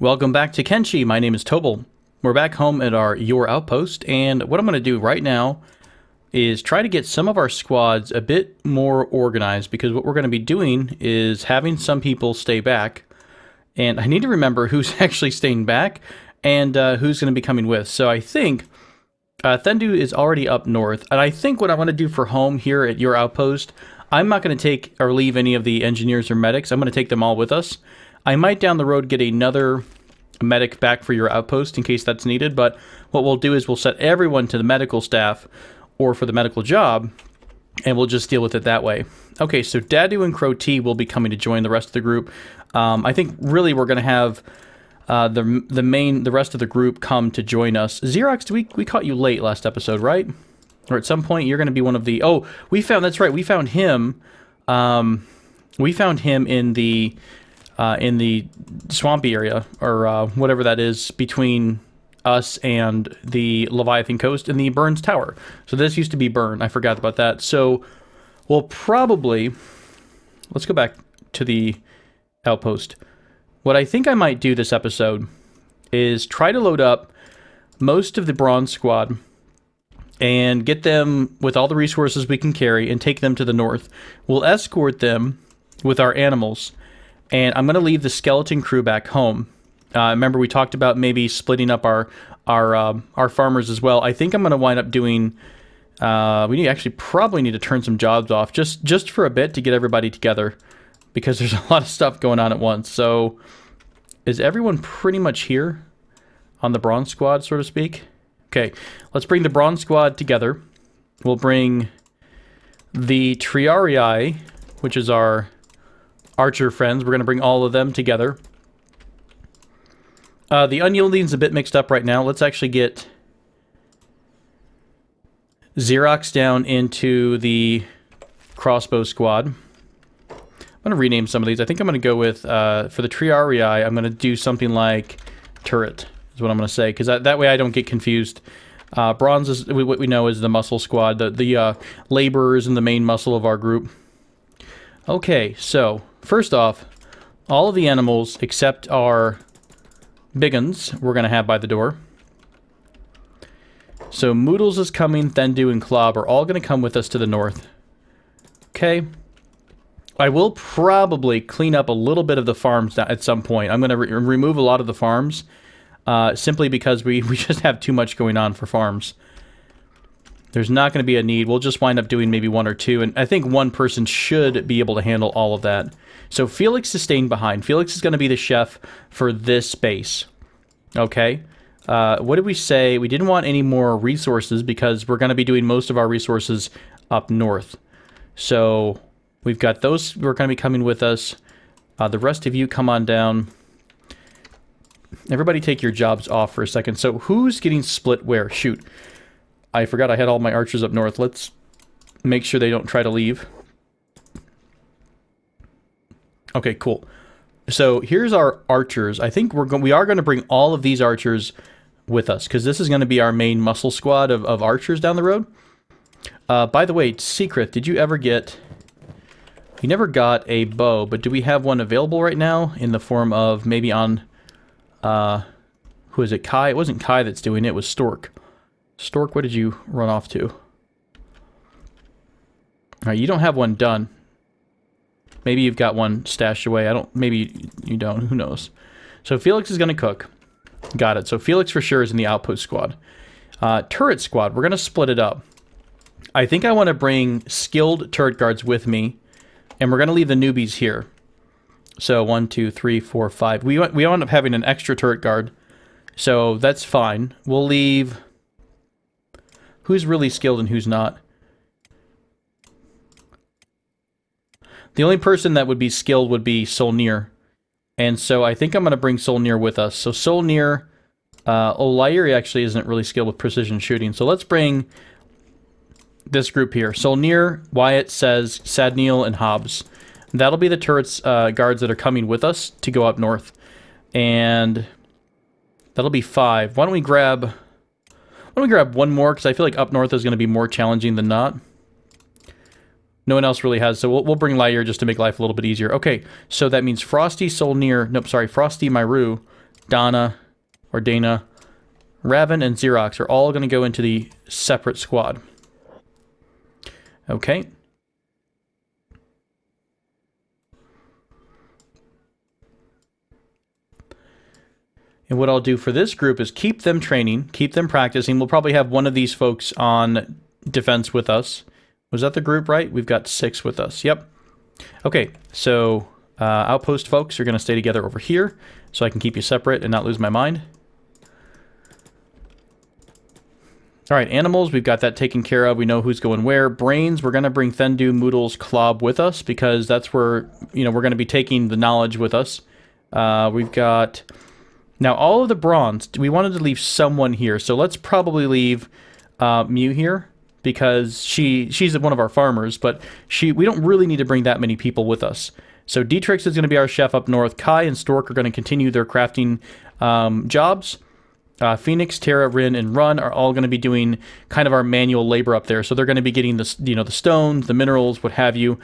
Welcome back to Kenshi. My name is Tobal. We're back home at our Your Outpost, and what I'm going to do right now is try to get some of our squads a bit more organized, because what we're going to be doing is having some people stay back, and I need to remember who's actually staying back and who's going to be coming with. So I think Thendu is already up north, and I think what I want to do for home here at Your Outpost, I'm not going to take or leave any of the engineers or medics. I'm going to take them all with us. I might down the road get another medic back for your outpost in case that's needed, but what we'll do is we'll set everyone to the medical staff or for the medical job, and we'll just deal with it that way. Okay, so Dadu and Crow T will be coming to join the rest of the group. I think really we're going to have the rest of the group come to join us. Xerox, we caught you late last episode, right? Or at some point you're going to be one of the... Oh, that's right, we found him. We found him in the swampy area, or whatever that is, between us and the Leviathan coast and the Burns Tower. So this used to be Burn. I forgot about that. So we'll probably... Let's go back to the outpost. What I think I might do this episode is try to load up most of the Bronze Squad and get them with all the resources we can carry and take them to the north. We'll escort them with our animals, and I'm going to leave the skeleton crew back home. Remember, we talked about maybe splitting up our farmers as well. I think I'm going to wind up doing... probably need to turn some jobs off just for a bit to get everybody together, because there's a lot of stuff going on at once. So, is everyone pretty much here on the Bronze Squad, so to speak? Okay, let's bring the Bronze Squad together. We'll bring the Triarii, which is our archer friends. We're going to bring all of them together. The Unyielding's a bit mixed up right now. Let's actually get Xerox down into the crossbow squad. I'm going to rename some of these. I think I'm going to go with, for the Triarii, I'm going to do something like turret, is what I'm going to say, because that way I don't get confused. Bronze is what we know is the muscle squad, the laborers and the main muscle of our group. Okay, so first off, all of the animals except our big uns we're going to have by the door. So Moodles is coming, Thendu and Klob are all going to come with us to the north. Okay. I will probably clean up a little bit of the farms at some point. I'm going to remove a lot of the farms, simply because we just have too much going on for farms. There's not going to be a need. We'll just wind up doing maybe one or two, and I think one person should be able to handle all of that. So Felix is staying behind. Felix is going to be the chef for this base. Okay. What did we say? We didn't want any more resources because we're going to be doing most of our resources up north. So we've got those who are going to be coming with us. The rest of you come on down. Everybody take your jobs off for a second. So who's getting split where? Shoot. I forgot I had all my archers up north. Let's make sure they don't try to leave. Okay, cool. So here's our archers. I think we are going to bring all of these archers with us, because this is going to be our main muscle squad of archers down the road. By the way, secret, did you ever get... You never got a bow, but do we have one available right now in the form of maybe on... who is it? Kai? It wasn't Kai that's doing it. It was Stork. Stork, what did you run off to? Alright, you don't have one done. Maybe you've got one stashed away. Maybe you don't. Who knows? So Felix is going to cook. Got it. So Felix for sure is in the outpost squad. Turret squad, we're going to split it up. I think I want to bring skilled turret guards with me, and we're going to leave the newbies here. So 1, 2, 3, 4, 5. We end up having an extra turret guard, so that's fine. We'll leave... Who's really skilled and who's not? The only person that would be skilled would be Solnir. And so I think I'm going to bring Solnir with us. So Solnir... O'Leary actually isn't really skilled with precision shooting. So let's bring this group here. Solnir, Wyatt, Says, Sadneil, and Hobbs. That'll be the turrets guards that are coming with us to go up north. And that'll be 5. Why don't we grab one more, because I feel like up north is going to be more challenging than not. No one else really has, so we'll bring Lyre just to make life a little bit easier. Okay, so that means Frosty, Solnir, nope, sorry, Frosty, Myru, Dana, Raven, and Xerox are all going to go into the separate squad. Okay. And what I'll do for this group is keep them training, keep them practicing. We'll probably have one of these folks on defense with us. Was that the group, right? We've got 6 with us. Yep. Okay, so outpost folks are going to stay together over here so I can keep you separate and not lose my mind. All right, animals, we've got that taken care of. We know who's going where. Brains, we're going to bring Thendu, Moodles, Klob with us because that's where, you know, we're going to be taking the knowledge with us. We've got... Now, all of the bronze, we wanted to leave someone here. So let's probably leave Mew here because she's one of our farmers, but we don't really need to bring that many people with us. So Dietrich is going to be our chef up north. Kai and Stork are going to continue their crafting jobs. Phoenix, Terra, Rin, and Run are all going to be doing kind of our manual labor up there. So they're going to be getting the stones, the minerals, what have you.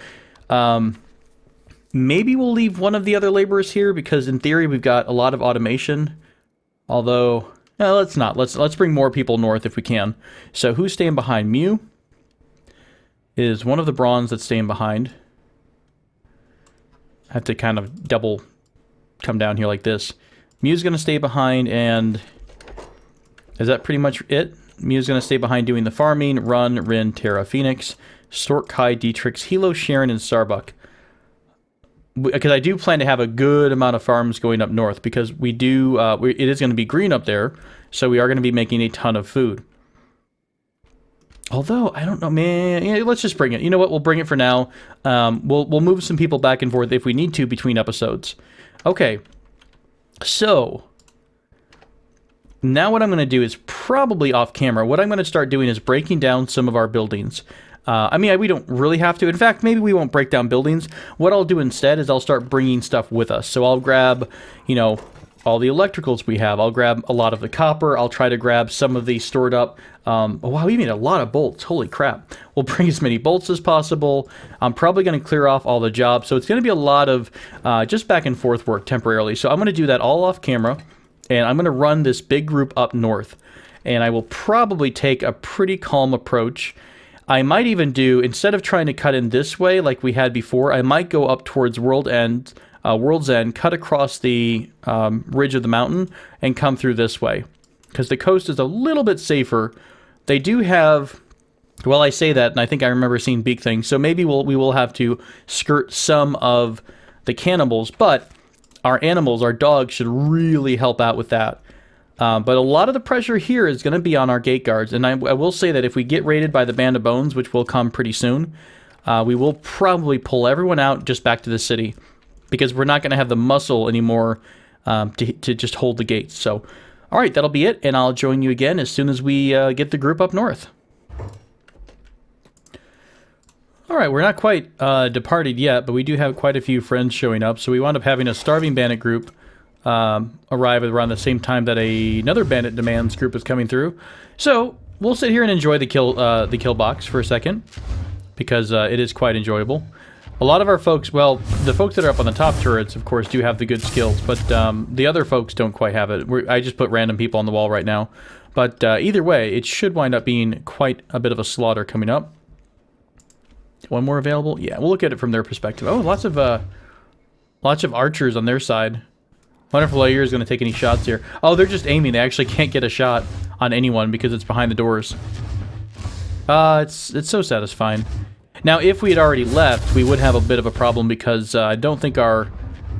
Maybe we'll leave one of the other laborers here because in theory we've got a lot of automation. Although, let's not. Let's bring more people north if we can. So who's staying behind? Mew is one of the bronze that's staying behind. I have to kind of double come down here like this. Mew's going to stay behind, and is that pretty much it? Mew's going to stay behind doing the farming. Run, Rin, Terra, Phoenix, Stork, Kai, Dietrich, Hilo, Sharon, and Starbuck. Because I do plan to have a good amount of farms going up north because we do, it is going to be green up there, so we are going to be making a ton of food. Although, I don't know, man, yeah, let's just bring it. You know what, we'll bring it for now. We'll move some people back and forth if we need to between episodes. Okay, so now what I'm going to do is probably off camera. What I'm going to start doing is breaking down some of our buildings. I mean, we don't really have to. In fact, maybe we won't break down buildings. What I'll do instead is I'll start bringing stuff with us. So I'll grab, you know, all the electricals we have. I'll grab a lot of the copper. I'll try to grab some of these stored up. Oh, wow, we made a lot of bolts. Holy crap. We'll bring as many bolts as possible. I'm probably going to clear off all the jobs. So it's going to be a lot of just back and forth work temporarily. So I'm going to do that all off camera. And I'm going to run this big group up north. And I will probably take a pretty calm approach. I might even do, instead of trying to cut in this way like we had before, I might go up towards World's End, cut across the ridge of the mountain, and come through this way. Because the coast is a little bit safer. They do have, well, I say that, and I think I remember seeing big things, so maybe we will have to skirt some of the cannibals, but our animals, our dogs, should really help out with that. But a lot of the pressure here is going to be on our gate guards. And I will say that if we get raided by the Band of Bones, which will come pretty soon, we will probably pull everyone out just back to the city. Because we're not going to have the muscle anymore to just hold the gates. So, all right, that'll be it. And I'll join you again as soon as we get the group up north. All right, we're not quite departed yet, but we do have quite a few friends showing up. So we wound up having a starving bandit group arrive around the same time that another bandit demands group is coming through. So we'll sit here and enjoy the kill box for a second because it is quite enjoyable. A lot of our folks, well, the folks that are up on the top turrets, of course, do have the good skills, but the other folks don't quite have it. I just put random people on the wall right now. But either way, it should wind up being quite a bit of a slaughter coming up. One more available? Yeah, we'll look at it from their perspective. Oh, lots of archers on their side. Wonder if Layer is going to take any shots here. Oh, they're just aiming. They actually can't get a shot on anyone because it's behind the doors. It's so satisfying. Now, if we had already left, we would have a bit of a problem because I don't think our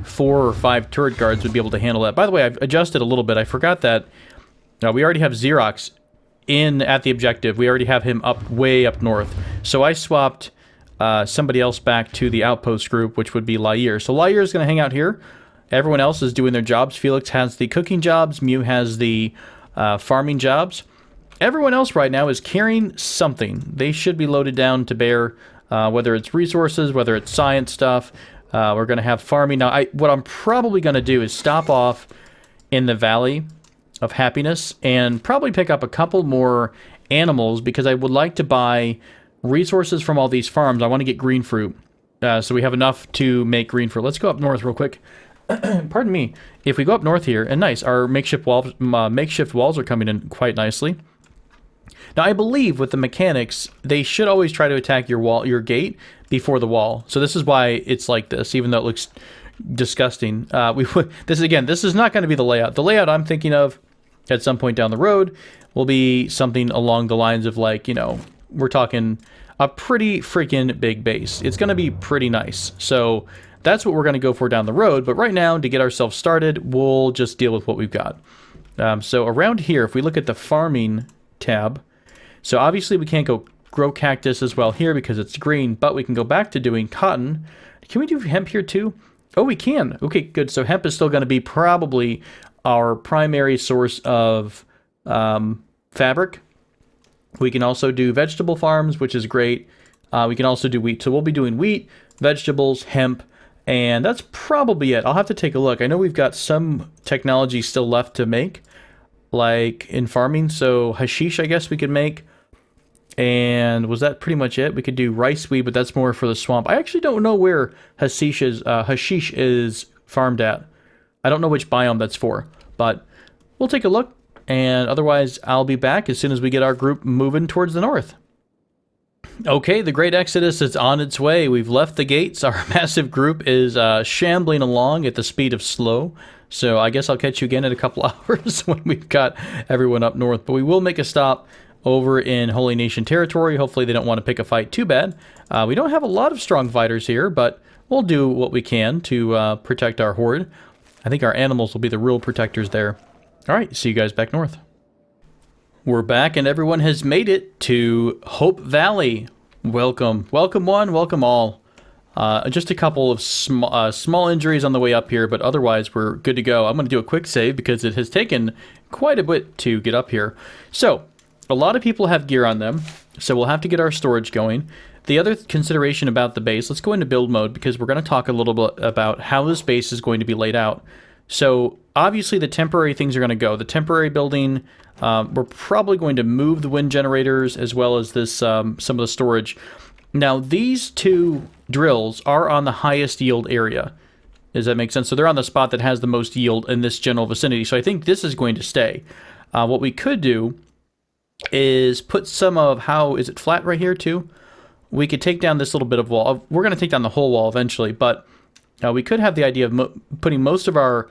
4 or 5 turret guards would be able to handle that. By the way, I've adjusted a little bit. I forgot that we already have Xerox at the objective. We already have him way up north. So I swapped somebody else back to the outpost group, which would be Layer. So Layer is going to hang out here. Everyone else is doing their jobs. Felix has the cooking jobs. Mew has the farming jobs. Everyone else right now is carrying something. They should be loaded down to bear, whether it's resources, whether it's science stuff. We're going to have farming. Now, what I'm probably going to do is stop off in the Valley of Happiness and probably pick up a couple more animals because I would like to buy resources from all these farms. I want to get green fruit. So we have enough to make green fruit. Let's go up north real quick. pardon me, if we go up north here, and nice, our makeshift walls are coming in quite nicely. Now, I believe with the mechanics, they should always try to attack your gate before the wall. So this is why it's like this, even though it looks disgusting. This is not going to be the layout. The layout I'm thinking of at some point down the road will be something along the lines of, like, you know, we're talking a pretty freaking big base. It's going to be pretty nice. So that's what we're going to go for down the road. But right now, to get ourselves started, we'll just deal with what we've got. So around here, if we look at the farming tab, so obviously we can't go grow cactus as well here because it's green, but we can go back to doing cotton. Can we do hemp here too? Oh, we can. Okay, good. So hemp is still going to be probably our primary source of fabric. We can also do vegetable farms, which is great. We can also do wheat. So we'll be doing wheat, vegetables, hemp, and that's probably it. I'll have to take a look. I know we've got some technology still left to make, like in farming. So hashish, I guess we could make. And was that pretty much it? We could do rice weed, but that's more for the swamp. I actually don't know where hashish is farmed at. I don't know which biome that's for, but we'll take a look. And otherwise, I'll be back as soon as we get our group moving towards the north. Okay, the Great Exodus is on its way. We've left the gates. Our massive group is shambling along at the speed of slow. So I guess I'll catch you again in a couple hours when we've got everyone up north. But we will make a stop over in Holy Nation territory. Hopefully they don't want to pick a fight too bad. We don't have a lot of strong fighters here, but we'll do what we can to protect our horde. I think our animals will be the real protectors there. All right, see you guys back north. We're back and everyone has made it to Hope Valley. Welcome. Welcome one, welcome all. Just a couple of small injuries on the way up here, but otherwise we're good to go. I'm going to do a quick save because it has taken quite a bit to get up here. So, a lot of people have gear on them, so we'll have to get our storage going. The other consideration about the base, let's go into build mode because we're going to talk a little bit about how this base is going to be laid out. So obviously the temporary things are going to go. The temporary building, we're probably going to move the wind generators as well as this some of the storage. Now these two drills are on the highest yield area. Does that make sense? So they're on the spot that has the most yield in this general vicinity. So I think this is going to stay. What we could do is put some of, how is it flat right here too? We could take down this little bit of wall. We're going to take down the whole wall eventually, but we could have the idea of putting most of our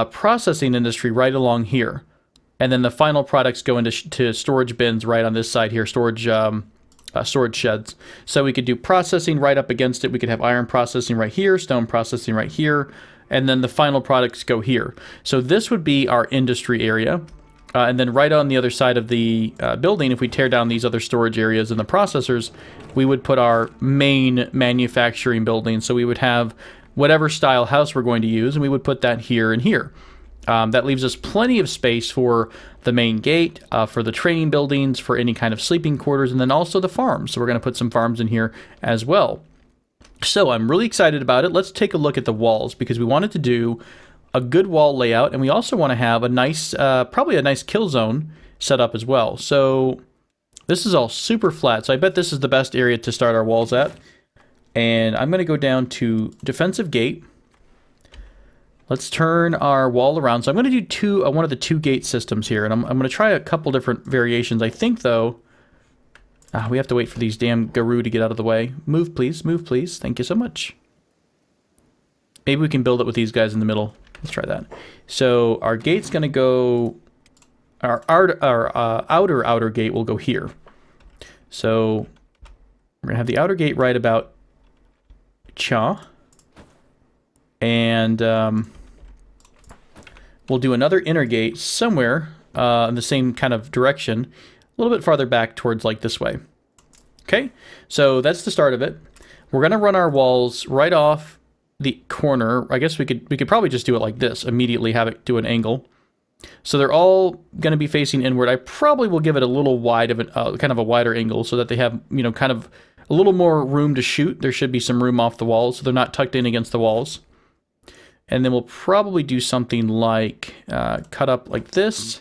processing industry right along here, and then the final products go into storage bins right on this side here, storage sheds. So we could do processing right up against it. We could have iron processing right here, stone processing right here, and then the final products go here. So this would be our industry area. And then right on the other side of the building, if we tear down these other storage areas and the processors, we would put our main manufacturing building. So we would have whatever style house we're going to use, and we would put that here and here. That leaves us plenty of space for the main gate, for the training buildings, for any kind of sleeping quarters, and then also the farms. So we're going to put some farms in here as well. So I'm really excited about it. Let's take a look at the walls because we wanted to do a good wall layout, and we also want to have a nice, probably a nice kill zone set up as well. So this is all super flat, so I bet this is the best area to start our walls at. And I'm going to go down to defensive gate. Let's turn our wall around. So I'm going to do one of the two gate systems here, and I'm going to try a couple different variations. I think, though, we have to wait for these damn Garou to get out of the way. Move, please. Move, please. Thank you so much. Maybe we can build it with these guys in the middle. Let's try that. So our gate's going to go, our outer gate will go here. So we're going to have the outer gate right about cha. And we'll do another inner gate somewhere in the same kind of direction, a little bit farther back towards like this way. Okay, so that's the start of it. We're going to run our walls right off the corner. I guess we could probably just do it like this, immediately have it do an angle. So they're all going to be facing inward. I probably will give it a little wide of kind of a wider angle so that they have, you know, kind of a little more room to shoot. There should be some room off the walls, so they're not tucked in against the walls. And then we'll probably do something like cut up like this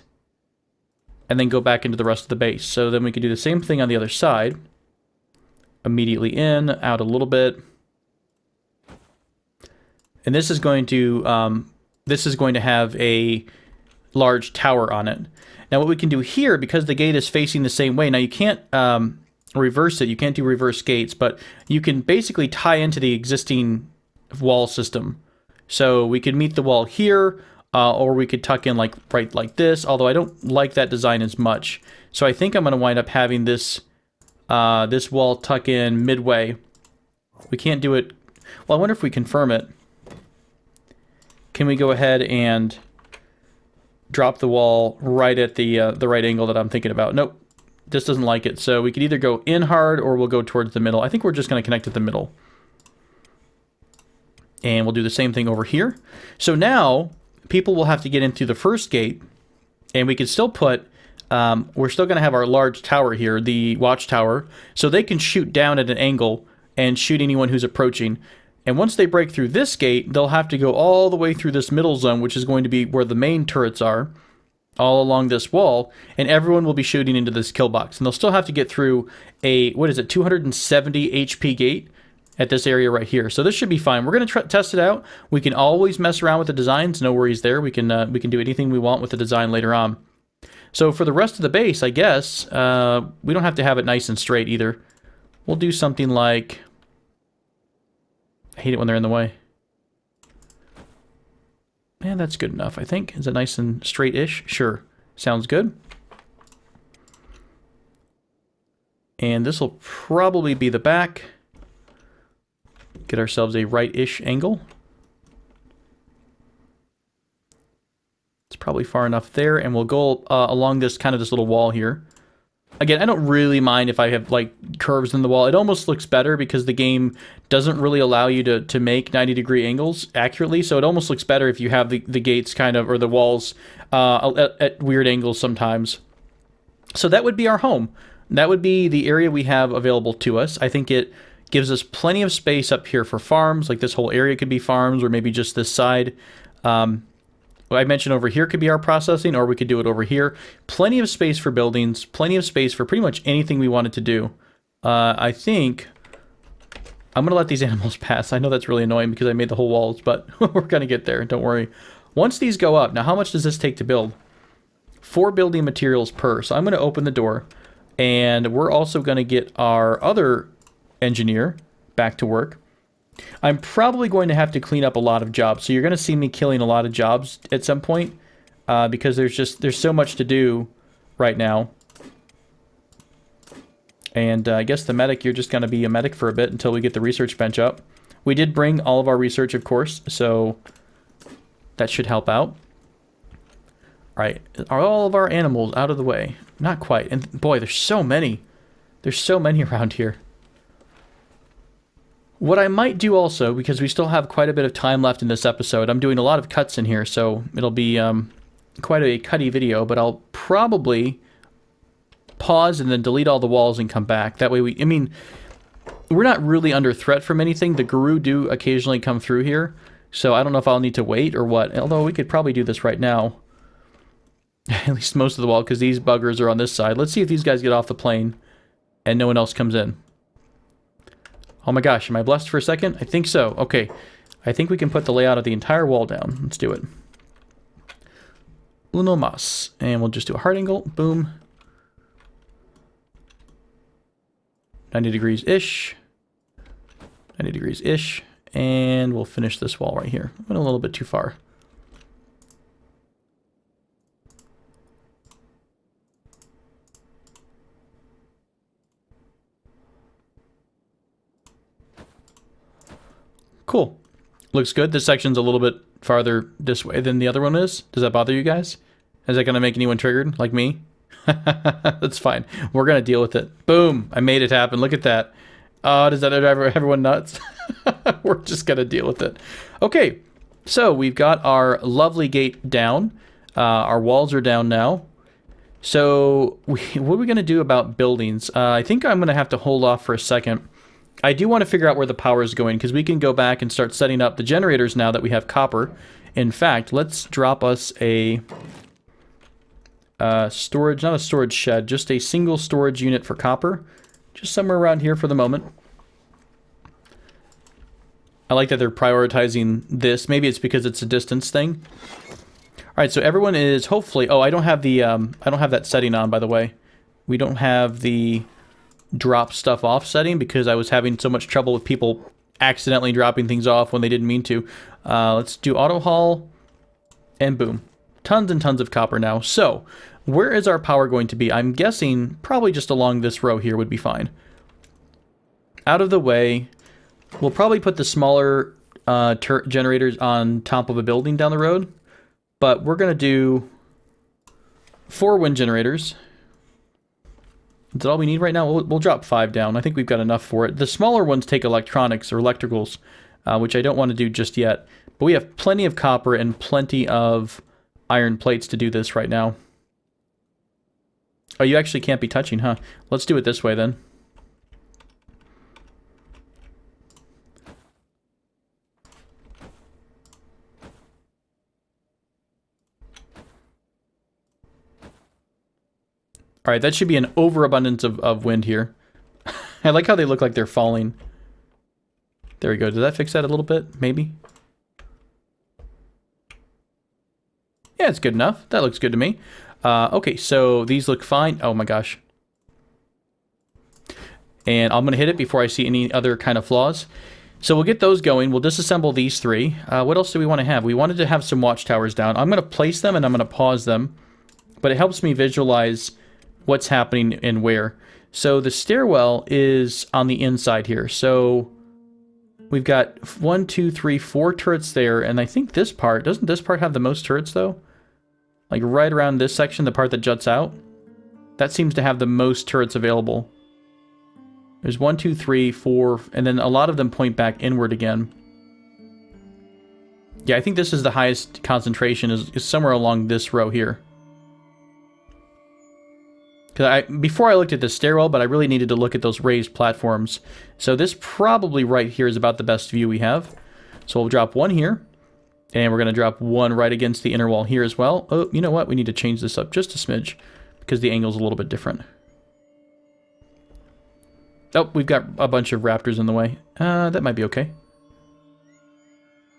and then go back into the rest of the base. So then we could do the same thing on the other side. Immediately in, out a little bit. And this is going to have a large tower on it. Now what we can do here, because the gate is facing the same way, now you can't reverse it, you can't do reverse gates, but you can basically tie into the existing wall system. So we could meet the wall here, or we could tuck in right like this, although I don't like that design as much. So I think I'm going to wind up having this this wall tuck in midway. We can't do it. Well, I wonder if we confirm it. Can we go ahead and drop the wall right at the right angle that I'm thinking about? Nope, this doesn't like it. So we could either go in hard or we'll go towards the middle. I think we're just going to connect at the middle. And we'll do the same thing over here. So now people will have to get in through the first gate, and we could still put, we're still going to have our large tower here, the watchtower, so they can shoot down at an angle and shoot anyone who's approaching. And once they break through this gate, they'll have to go all the way through this middle zone, which is going to be where the main turrets are, all along this wall, and everyone will be shooting into this kill box. And they'll still have to get through a, 270 HP gate at this area right here. So this should be fine. We're going to test it out. We can always mess around with the designs. No worries there. We can do anything we want with the design later on. So for the rest of the base, I guess, we don't have to have it nice and straight either. We'll do something like... I hate it when they're in the way. Man, that's good enough, I think. Is it nice and straight-ish? Sure. Sounds good. And this will probably be the back. Get ourselves a right-ish angle. It's probably far enough there, and we'll go along this this little wall here. Again, I don't really mind if I have like curves in the wall. It almost looks better because the game doesn't really allow you to make 90-degree angles accurately. So it almost looks better if you have the gates or the walls at weird angles sometimes. So that would be our home. That would be the area we have available to us. I think it gives us plenty of space up here for farms. Like this whole area could be farms, or maybe just this side. I mentioned over here could be our processing, or we could do it over here. Plenty of space for buildings, plenty of space for pretty much anything we wanted to do. I think I'm going to let these animals pass. I know that's really annoying because I made the whole walls, but we're going to get there. Don't worry. Once these go up, now how much does this take to build? 4 building materials per. So I'm going to open the door, and we're also going to get our other engineer back to work. I'm probably going to have to clean up a lot of jobs, so you're going to see me killing a lot of jobs at some point, because there's so much to do right now. And I guess the medic, you're just going to be a medic for a bit until we get the research bench up. We did bring all of our research, of course, so that should help out. All right, are all of our animals out of the way? Not quite. And boy, there's so many. There's so many around here. What I might do also, because we still have quite a bit of time left in this episode, I'm doing a lot of cuts in here, so it'll be quite a cutty video, but I'll probably pause and then delete all the walls and come back. That way we're not really under threat from anything. The Guru do occasionally come through here, so I don't know if I'll need to wait or what, although we could probably do this right now. At least most of the wall, because these buggers are on this side. Let's see if these guys get off the plane and no one else comes in. Oh my gosh, am I blessed for a second? I think so. Okay, I think we can put the layout of the entire wall down. Let's do it. Uno mas. And we'll just do a hard angle. Boom. 90 degrees-ish. 90 degrees-ish. And we'll finish this wall right here. Went a little bit too far. Cool. Looks good. This section's a little bit farther this way than the other one is. Does that bother you guys? Is that going to make anyone triggered, like me? That's fine. We're going to deal with it. Boom. I made it happen. Look at that. Does that drive everyone nuts? We're just going to deal with it. Okay. So we've got our lovely gate down. Our walls are down now. So what are we going to do about buildings? I think I'm going to have to hold off for a second. I do want to figure out where the power is going, because we can go back and start setting up the generators now that we have copper. In fact, let's drop us a storage, not a storage shed, just a single storage unit for copper. Just somewhere around here for the moment. I like that they're prioritizing this. Maybe it's because it's a distance thing. All right, so everyone is hopefully... Oh, I don't have the I don't have that setting on, by the way. We don't have the drop stuff off setting because I was having so much trouble with people accidentally dropping things off when they didn't mean to. Let's do auto haul, and boom. Tons and tons of copper now. So, where is our power going to be? I'm guessing probably just along this row here would be fine. Out of the way. We'll probably put the smaller generators on top of a building down the road. But we're going to do 4 wind generators. Is that all we need right now? We'll drop 5 down. I think we've got enough for it. The smaller ones take electronics or electricals, which I don't want to do just yet. But we have plenty of copper and plenty of iron plates to do this right now. Oh, you actually can't be touching, huh? Let's do it this way then. All right, that should be an overabundance of wind here. I like how they look like they're falling. There we go. Did that fix that a little bit? Maybe? Yeah, it's good enough. That looks good to me. Okay, so these look fine. Oh my gosh. And I'm going to hit it before I see any other kind of flaws. So we'll get those going. We'll disassemble these 3. What else do we want to have? We wanted to have some watchtowers down. I'm going to place them and I'm going to pause them. But it helps me visualize what's happening and where. So the stairwell is on the inside here. So we've got 1, 2, 3, 4 turrets there. And I think this part, doesn't this part have the most turrets though? Like right around this section, the part that juts out. That seems to have the most turrets available. There's 1, 2, 3, 4, and then a lot of them point back inward again. Yeah, I think this is the highest concentration is somewhere along this row here. Before I looked at the stairwell, but I really needed to look at those raised platforms. So this probably right here is about the best view we have. So we'll drop 1 here. And we're going to drop 1 right against the inner wall here as well. Oh, you know what? We need to change this up just a smidge because the angle's a little bit different. Oh, we've got a bunch of raptors in the way. That might be okay.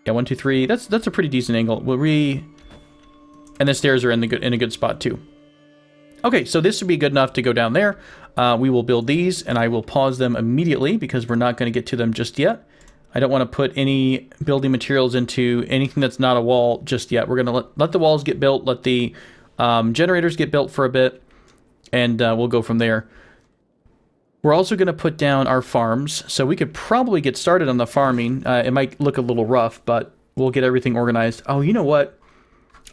Yeah, 1, 2, 3. That's a pretty decent angle. And the stairs are in a good spot too. Okay, so this would be good enough to go down there. We will build these, and I will pause them immediately because we're not going to get to them just yet. I don't want to put any building materials into anything that's not a wall just yet. We're going to let the walls get built, let the generators get built for a bit, and we'll go from there. We're also going to put down our farms, so we could probably get started on the farming. It might look a little rough, but we'll get everything organized. Oh, you know what?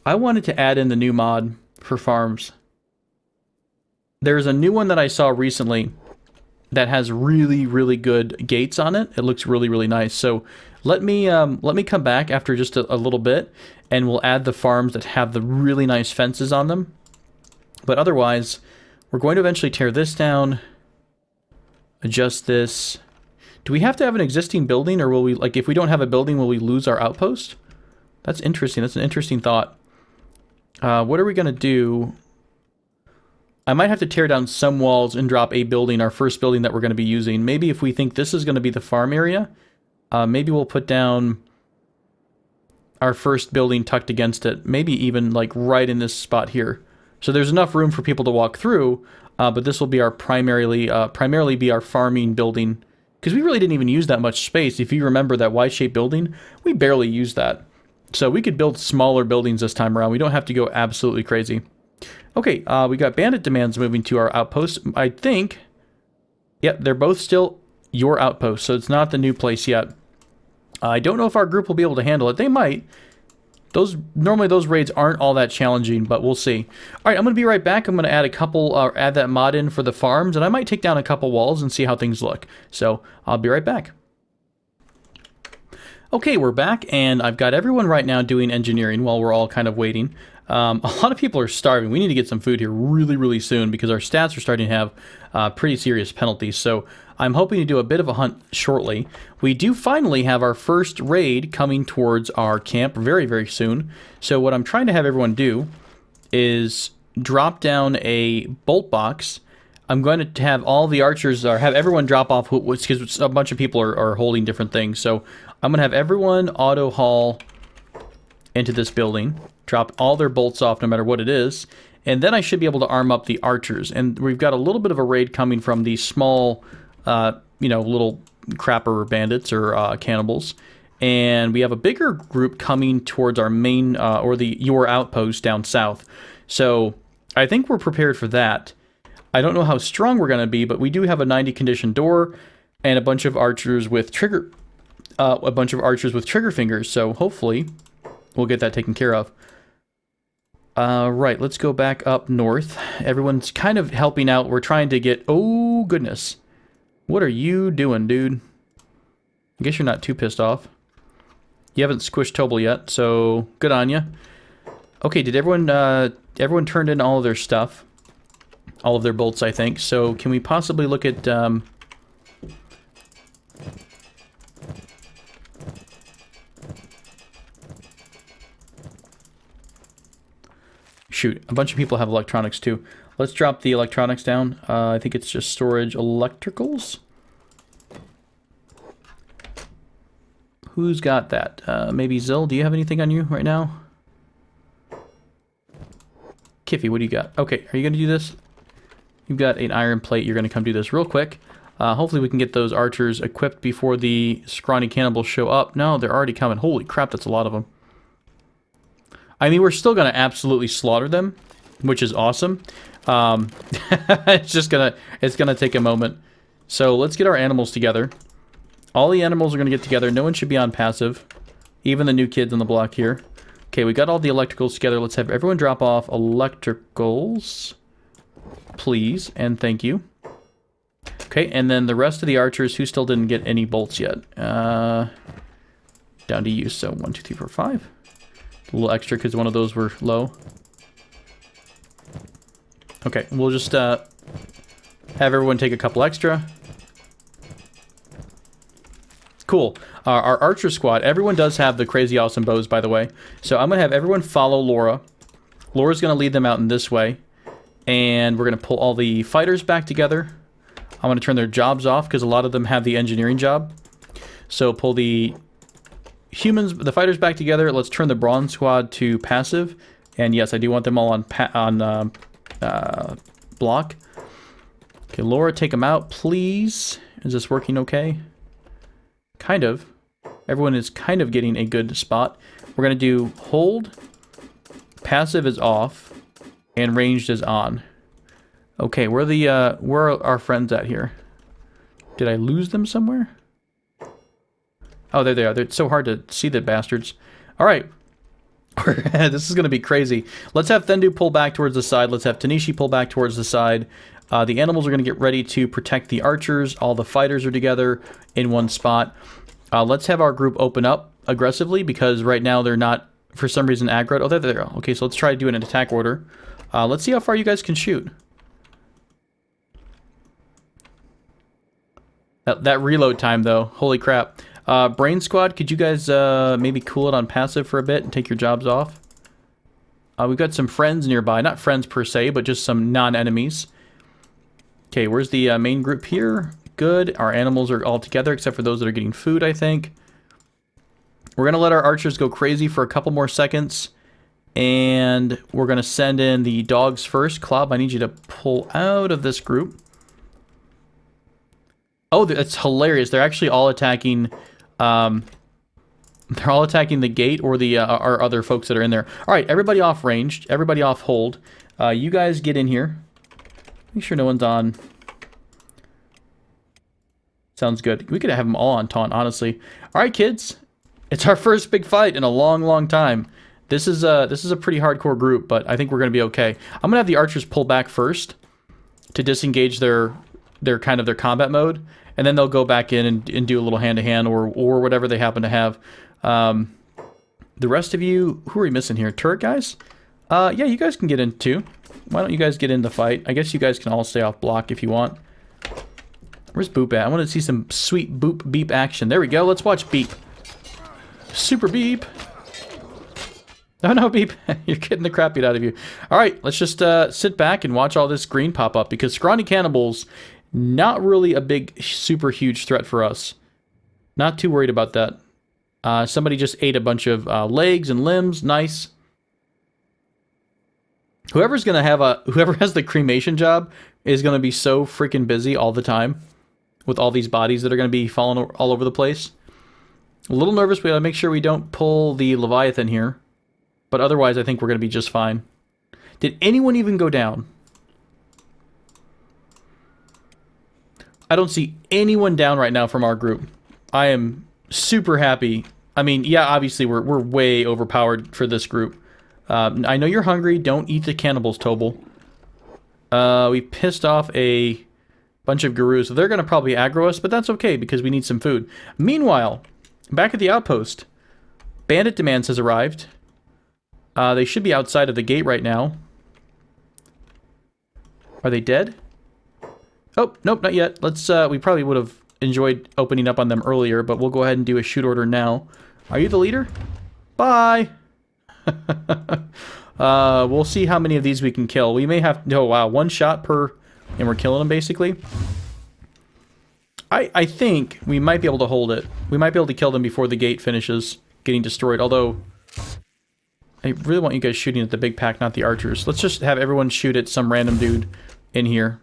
I wanted to add in the new mod for farms. There's a new one that I saw recently that has really, really good gates on it. It looks really, really nice. So let me come back after just a little bit, and we'll add the farms that have the really nice fences on them. But otherwise, we're going to eventually tear this down, adjust this. Do we have to have an existing building, or will we, like, if we don't have a building, will we lose our outpost? That's interesting. That's an interesting thought. What are we going to do? I might have to tear down some walls and drop a building, our first building that we're going to be using. Maybe if we think this is going to be the farm area, maybe we'll put down our first building tucked against it. Maybe even like right in this spot here. So there's enough room for people to walk through, but this will be our primarily be our farming building. Because we really didn't even use that much space. If you remember that Y-shaped building, we barely used that. So we could build smaller buildings this time around. We don't have to go absolutely crazy. Okay, we got bandit demands moving to our outpost. I think, yep, they're both still your outpost, so it's not the new place yet. I don't know if our group will be able to handle it. They might. Normally those raids aren't all that challenging, but we'll see. All right, I'm going to be right back. I'm going to add add that mod in for the farms, and I might take down a couple walls and see how things look. So I'll be right back. Okay, we're back, and I've got everyone right now doing engineering while we're all kind of waiting. A lot of people are starving. We need to get some food here really, really soon because our stats are starting to have pretty serious penalties. So I'm hoping to do a bit of a hunt shortly. We do finally have our first raid coming towards our camp very, very soon. So what I'm trying to have everyone do is drop down a bolt box. I'm going to have all the archers, or have everyone drop off, because a bunch of people are holding different things. So I'm going to have everyone auto-haul into this building. Drop all their bolts off no matter what it is. And then I should be able to arm up the archers. And we've got a little bit of a raid coming from these small, you know, little crapper bandits or cannibals. And we have a bigger group coming towards our main, or your outpost down south. So I think we're prepared for that. I don't know how strong we're going to be, but we do have a 90 condition door and a bunch of archers with trigger fingers. So hopefully we'll get that taken care of. Right, let's go back up north. Everyone's kind of helping out. We're trying to get... Oh, goodness. What are you doing, dude? I guess you're not too pissed off. You haven't squished Tobel yet, so good on you. Okay, did everyone turned in all of their stuff? All of their bolts, I think. So can we possibly look at... Shoot, a bunch of people have electronics too. Let's drop the electronics down. I think it's just storage electricals. Who's got that? Maybe Zill, do you have anything on you right now? Kiffy, what do you got? Okay, are you going to do this? You've got an iron plate. You're going to come do this real quick. Hopefully we can get those archers equipped before the scrawny cannibals show up. No, they're already coming. Holy crap, that's a lot of them. I mean, we're still going to absolutely slaughter them, which is awesome. It's going to take a moment. So let's get our animals together. All the animals are going to get together. No one should be on passive. Even the new kids on the block here. Okay, we got all the electricals together. Let's have everyone drop off electricals. Please, and thank you. Okay, and then the rest of the archers who still didn't get any bolts yet. Down to you. So 1, 2, 3, 4, 5. A little extra because one of those were low. Okay, we'll just have everyone take a couple extra. Cool. Our archer squad, everyone does have the crazy awesome bows, by the way. So I'm going to have everyone follow Laura. Laura's going to lead them out in this way. And we're going to pull all the fighters back together. I'm going to turn their jobs off because a lot of them have the engineering job. So pull the the fighters back together. Let's turn the bronze squad to passive. And yes, I do want them all on block. Okay, Laura, take them out, please. Is this working okay? Kind of. Everyone is kind of getting a good spot. We're going to do hold, passive is off, and ranged is on. Okay, where are our friends at here? Did I lose them somewhere? Oh, there they are. They're so hard to see, the bastards. All right. This is going to be crazy. Let's have Thendu pull back towards the side. Let's have Tanishi pull back towards the side. The animals are going to get ready to protect the archers. All the fighters are together in one spot. Let's have our group open up aggressively because right now they're not, for some reason, aggroed. Oh, there they are. Okay, so let's try to do an attack order. Let's see how far you guys can shoot. That reload time, though. Holy crap. Brain Squad, could you guys maybe cool it on passive for a bit and take your jobs off? We've got some friends nearby. Not friends per se, but just some non-enemies. Okay, where's the main group here? Good. Our animals are all together, except for those that are getting food, I think. We're going to let our archers go crazy for a couple more seconds. And we're going to send in the dogs first. Klob, I need you to pull out of this group. Oh, that's hilarious. They're actually all attacking... they're all attacking the gate or the our other folks that are in there. All right, everybody off ranged. Everybody off hold. You guys get in here. Make sure no one's on. Sounds good. We could have them all on taunt, honestly. All right, kids. It's our first big fight in a long, long time. This is a pretty hardcore group, but I think we're going to be okay. I'm going to have the archers pull back first to disengage their combat mode, and then they'll go back in and do a little hand-to-hand or whatever they happen to have. The rest of you, who are we missing here? Turret guys? Yeah, you guys can get in too. Why don't you guys get in the fight? I guess you guys can all stay off block if you want. Where's Boop at? I want to see some sweet Boop Beep action. There we go. Let's watch Beep. Super Beep. Oh no, Beep. You're getting the crap beat out of you. All right, let's just sit back and watch all this green pop up because scrawny cannibals, not really a big, super huge threat for us. Not too worried about that. Somebody just ate a bunch of legs and limbs. Nice. Whoever has the cremation job is gonna be so freaking busy all the time with all these bodies that are gonna be falling all over the place. A little nervous. We gotta make sure we don't pull the Leviathan here, but otherwise I think we're gonna be just fine. Did anyone even go down? I don't see anyone down right now from our group. I am super happy. I mean, yeah, obviously we're way overpowered for this group. I know you're hungry. Don't eat the cannibals, Tobal. We pissed off a bunch of gurus, so they're going to probably aggro us, but that's okay because we need some food. Meanwhile, back at the outpost, bandit demands has arrived. They should be outside of the gate right now. Are they dead? Oh, nope, not yet. Let's, we probably would have enjoyed opening up on them earlier, but we'll go ahead and do a shoot order now. Are you the leader? Bye! We'll see how many of these we can kill. We may have... Oh, wow. One shot per... And we're killing them, basically. I think we might be able to hold it. We might be able to kill them before the gate finishes getting destroyed. Although, I really want you guys shooting at the big pack, not the archers. Let's just have everyone shoot at some random dude in here.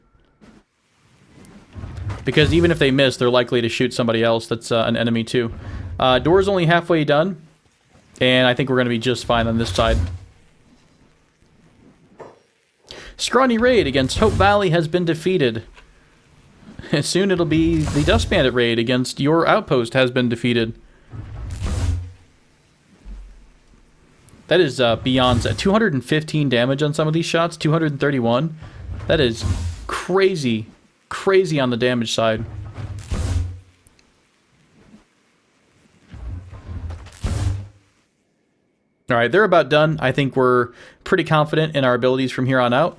Because even if they miss, they're likely to shoot somebody else that's an enemy, too. Door's only halfway done. And I think we're going to be just fine on this side. Scrawny raid against Hope Valley has been defeated. Soon it'll be the Dust Bandit raid against your outpost has been defeated. That is beyond 215 damage on some of these shots. 231. That is crazy. Crazy on the damage side. Alright, they're about done. I think we're pretty confident in our abilities from here on out.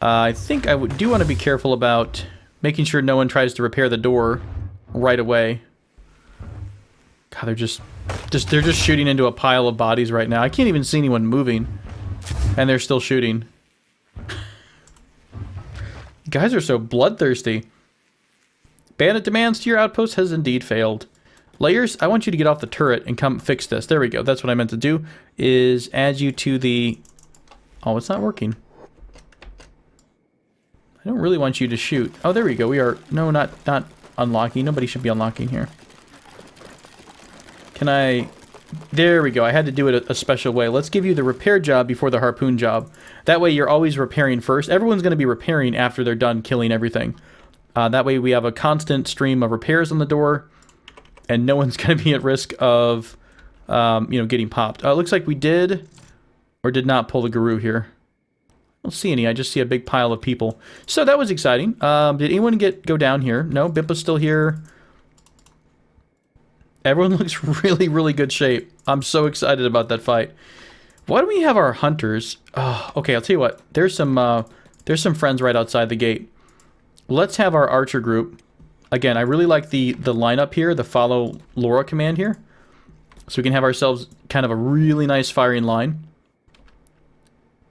I think I do want to be careful about making sure no one tries to repair the door right away. God, they're just shooting into a pile of bodies right now. I can't even see anyone moving. And they're still shooting. You guys are so bloodthirsty. Bandit demands to your outpost has indeed failed. Layers, I want you to get off the turret and come fix this. There we go. That's what I meant to do, is add you to the... Oh, it's not working. I don't really want you to shoot. Oh, there we go. We are... No, not unlocking. Nobody should be unlocking here. Can I... There we go. I had to do it a special way. Let's give you the repair job before the harpoon job. That way you're always repairing first. Everyone's going to be repairing after they're done killing everything. That way we have a constant stream of repairs on the door. And no one's going to be at risk of, you know, getting popped. It looks like we did or did not pull the guru here. I don't see any. I just see a big pile of people. So that was exciting. Did anyone go down here? No, Bimpa's still here. Everyone looks really, really good shape. I'm so excited about that fight. Why don't we have our hunters? Oh, okay, I'll tell you what. There's some friends right outside the gate. Let's have our archer group. Again, I really like the lineup here, the follow Laura command here. So we can have ourselves kind of a really nice firing line.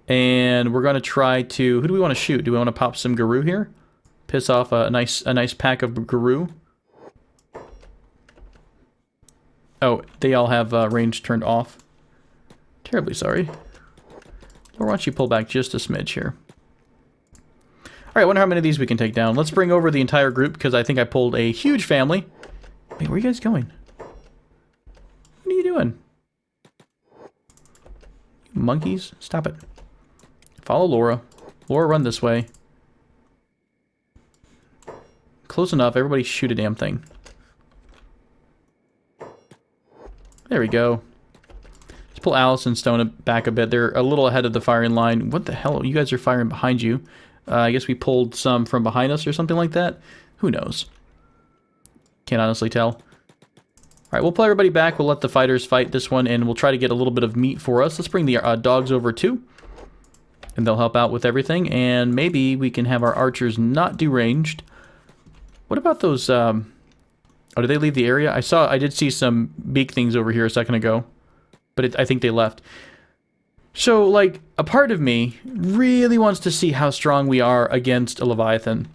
And we're going to try to... Who do we want to shoot? Do we want to pop some Guru here? Piss off a nice pack of Guru. Oh, they all have range turned off. Terribly sorry. Or why don't you pull back just a smidge here? Alright, I wonder how many of these we can take down. Let's bring over the entire group, because I think I pulled a huge family. Wait, where are you guys going? What are you doing? You monkeys? Stop it. Follow Laura. Laura, run this way. Close enough. Everybody shoot a damn thing. There we go. Let's pull Alice and Stone back a bit. They're a little ahead of the firing line. What the hell? You guys are firing behind you. I guess we pulled some from behind us or something like that. Who knows? Can't honestly tell. Alright, we'll pull everybody back. We'll let the fighters fight this one, and we'll try to get a little bit of meat for us. Let's bring the dogs over too. And they'll help out with everything. And maybe we can have our archers not do ranged. What about those... Oh, did they leave the area? I did see some beak things over here a second ago. But I think they left. So, like, a part of me really wants to see how strong we are against a Leviathan.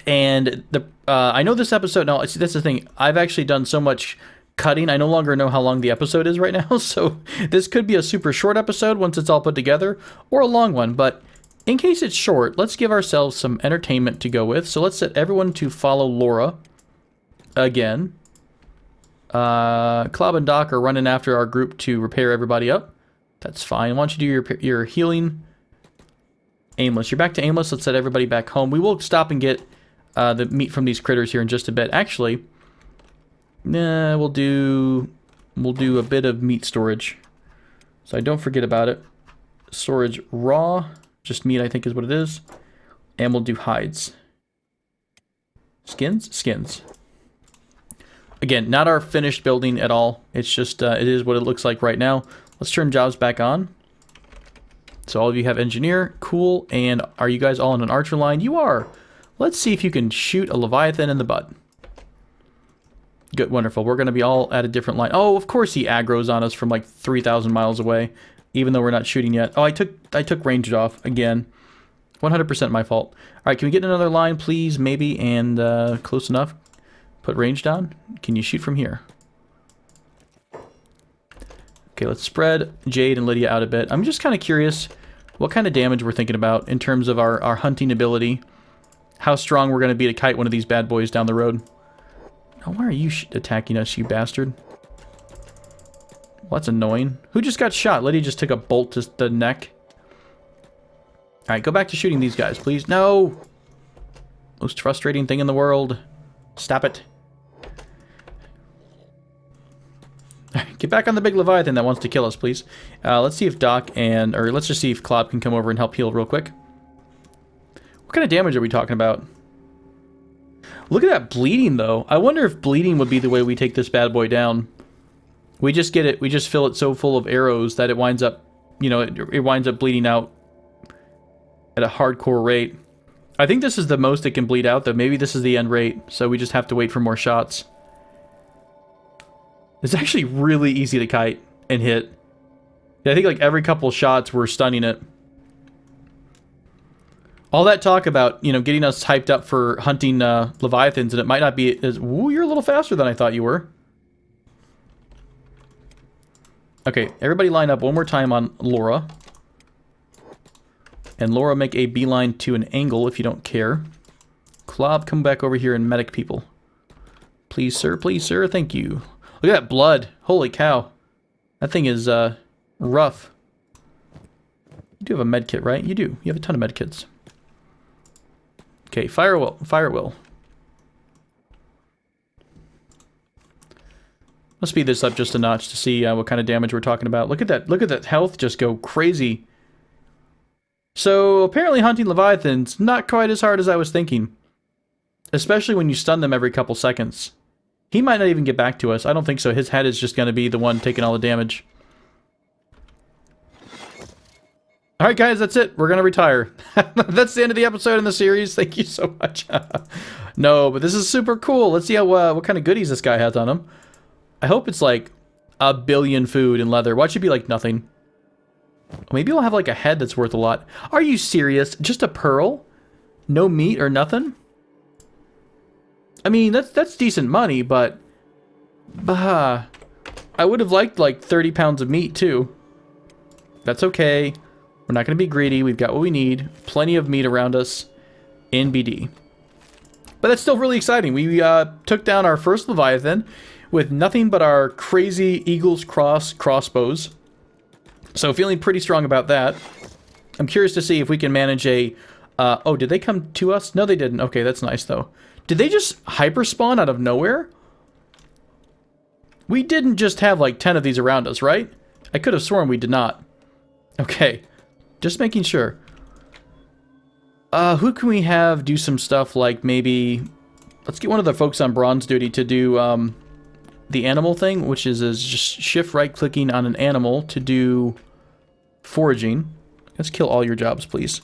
And I know this episode... No, that's the thing. I've actually done so much cutting. I no longer know how long the episode is right now, so this could be a super short episode once it's all put together, or a long one, but in case it's short, let's give ourselves some entertainment to go with. So let's set everyone to follow Laura again. Klob and Doc are running after our group to repair everybody up. That's fine. Why don't you do your healing? Aimless. You're back to aimless. Let's set everybody back home. We will stop and get the meat from these critters here in just a bit. Actually, nah, we'll do a bit of meat storage, so I don't forget about it. Storage raw, just meat I think is what it is, and we'll do hides. Skins. Again, not our finished building at all. It's just it is what it looks like right now. Let's turn jobs back on. So all of you have engineer, cool, and are you guys all on an archer line? You are. Let's see if you can shoot a Leviathan in the butt. Good, wonderful. We're going to be all at a different line. Oh, of course he aggroes on us from like 3,000 miles away, even though we're not shooting yet. Oh, I took ranged off again. 100% my fault. All right, can we get another line, please? Maybe, and close enough. Put ranged on. Can you shoot from here? Okay, let's spread Jade and Lydia out a bit. I'm just kind of curious what kind of damage we're thinking about in terms of our hunting ability. How strong we're going to be to kite one of these bad boys down the road. Oh, why are you attacking us, you bastard? Well, that's annoying. Who just got shot? Lydia just took a bolt to the neck. Alright, go back to shooting these guys, please. No! Most frustrating thing in the world. Stop it. Get back on the big Leviathan that wants to kill us, please. Let's see if Doc or let's just see if Klob can come over and help heal real quick. What kind of damage are we talking about? Look at that bleeding, though. I wonder if bleeding would be the way we take this bad boy down. We just get it. We just fill it so full of arrows that it winds up, you know, it winds up bleeding out at a hardcore rate. I think this is the most it can bleed out, though. Maybe this is the end rate, so we just have to wait for more shots. It's actually really easy to kite and hit. Yeah, I think like every couple shots we're stunning it. All that talk about, you know, getting us hyped up for hunting Leviathans, and it might not be as... Ooh, you're a little faster than I thought you were. Okay, everybody line up one more time on Laura. And Laura, make a beeline to an angle if you don't care. Klob, come back over here and medic people. Please, sir, thank you. Look at that blood. Holy cow. That thing is rough. You do have a med kit, right? You do. You have a ton of med kits. Okay, fire will. Let's speed this up just a notch to see what kind of damage we're talking about. Look at that health just go crazy. So apparently hunting Leviathans not quite as hard as I was thinking. Especially when you stun them every couple seconds. He might not even get back to us. I don't think so. His head is just going to be the one taking all the damage. Alright guys, that's it. We're going to retire. That's the end of the episode in the series. Thank you so much. No, but this is super cool. Let's see how what kind of goodies this guy has on him. I hope it's like a billion food and leather. Why should it be like nothing? Maybe we'll have like a head that's worth a lot. Are you serious? Just a pearl? No meat or nothing? I mean, that's decent money, but... I would have liked like 30 pounds of meat too. That's okay. We're not going to be greedy. We've got what we need. Plenty of meat around us in BD. But that's still really exciting. We took down our first Leviathan with nothing but our crazy Eagle's crossbows. So feeling pretty strong about that. I'm curious to see if we can manage a... oh, did they come to us? No, they didn't. Okay, that's nice, though. Did they just hyperspawn out of nowhere? We didn't just have, like, 10 of these around us, right? I could have sworn we did not. Okay. Just making sure. Who can we have do some stuff like maybe... Let's get one of the folks on bronze duty to do the animal thing, which is just shift right-clicking on an animal to do foraging. Let's kill all your jobs, please.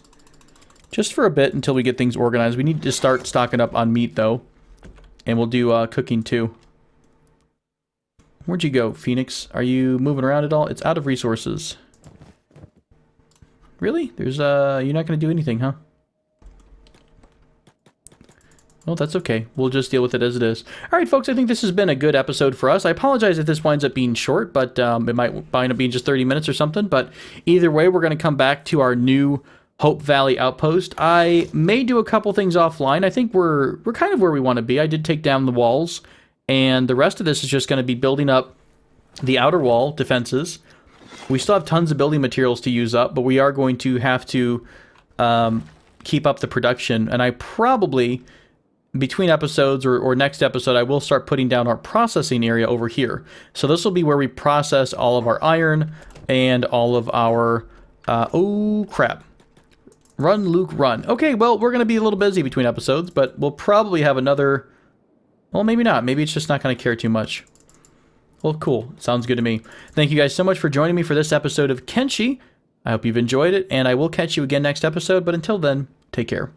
Just for a bit until we get things organized. We need to start stocking up on meat, though. And we'll do cooking, too. Where'd you go, Phoenix? Are you moving around at all? It's out of resources. Really? There's, you're not going to do anything, huh? Well, that's okay. We'll just deal with it as it is. All right, folks, I think this has been a good episode for us. I apologize if this winds up being short, but it might wind up being just 30 minutes or something. But either way, we're going to come back to our new Hope Valley outpost. I may do a couple things offline. I think we're kind of where we want to be. I did take down the walls, and the rest of this is just going to be building up the outer wall defenses. We still have tons of building materials to use up, but we are going to have to keep up the production. And I probably, between episodes or next episode, I will start putting down our processing area over here. So this will be where we process all of our iron and all of our... oh, crap. Run, Luke, run. Okay, well, we're going to be a little busy between episodes, but we'll probably have another... Well, maybe not. Maybe it's just not going to care too much. Well, cool. Sounds good to me. Thank you guys so much for joining me for this episode of Kenshi. I hope you've enjoyed it, and I will catch you again next episode, but until then, take care.